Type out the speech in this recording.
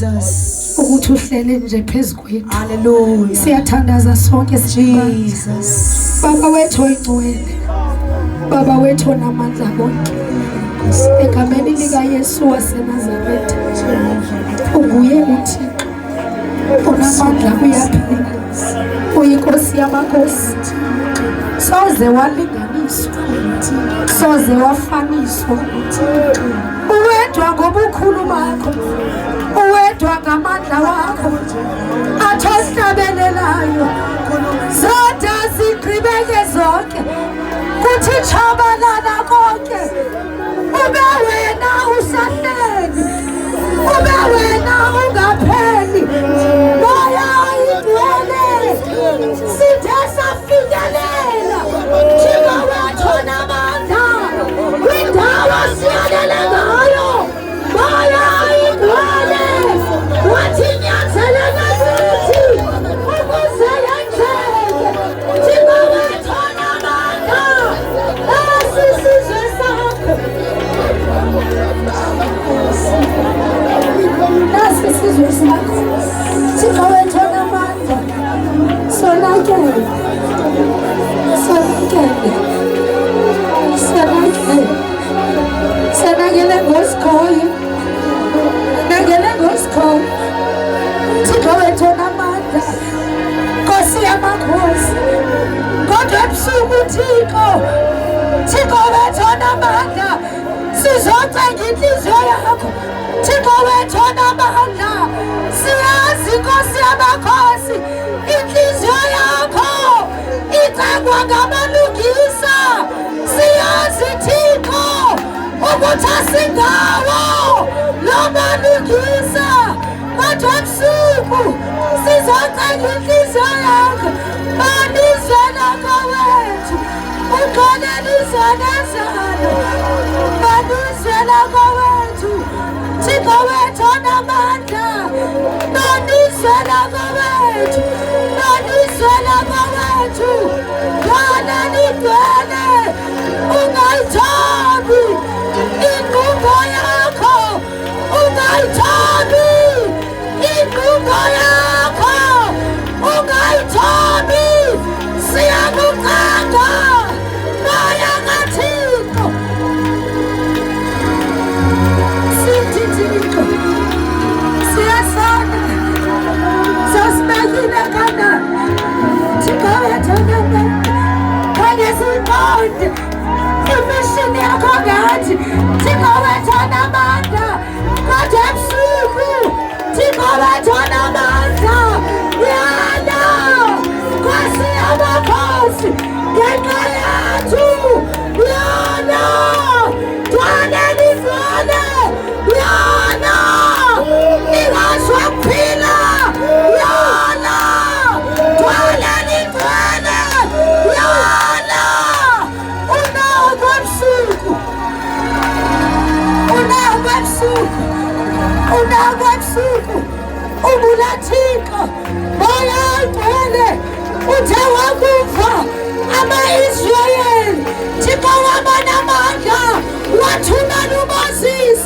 Jesus. ukuthi uhlele nje phezukwethu. Hallelujah. Siyathandaza sonke Jesus. Baba wethu oyingcwele. Baba wethu onamandla konke. Egameni lika Yesu waseNazaretha. Unguye uThixo. Onamandla kuyaphila. Uyinkosi yamakhosi. Soze walinganiswa. Soze wafaniswa. Uwedwa ngobukhulu bakho. Uwedwa ngamandla wakho. Athohlabelelayo. uthi chabalala konke ube wena usahleli ube wena ungapheli moya igcwele sithe safikelela Thixo wethu namandla kwindawo siyalele ngayo moya igcwele wathi nyanzeleka kithi ukuze yenzeke Thixo wethu namandla asisizwe sakho asisizwe sakho Thixo wethu namandla sonakele sanakele ngosikhoyo nakele ngosikhoyo Thixo wethu namandla Nkosi yamakhosi kodwa ebusuku Thixo wethu namandla sizocenga inhliziyo yakho Thixo wethu namandla siyazi Nkosi yamakhosi inhliziyo yakho icengwa ngabalungisa siyazi Thixo ukuthi asingawo lo balungisa kodwa ebusuku sizocenga inhliziyo yakho banizwela kowethu uqonelisa nezalo banizwela kowethu Thixo wethu namandla banizwela kowethu banizwela kowethu Bwana nigcwele ungayithobi inqubo yakho ungayithobi inqubo yakho ungayithobi siyakucanga moya kaThixo sithi Thixo siyasana sasibekile kanani Thixo wethu namandla kanye siqonde imishini yakho ngathi Thixo wethu namandla kodwa ebusuku Thixo wethu namandla yana Nkosi yamakhosi ngenxa yethu yana Bwana nizwele yana ningasho kuphila yana Bwana nigcwele yana unako ebusuku ubula Thixo moya igcwele uthe wakuva ama-Israyeli Thixo wabanamandla wathumela uMoses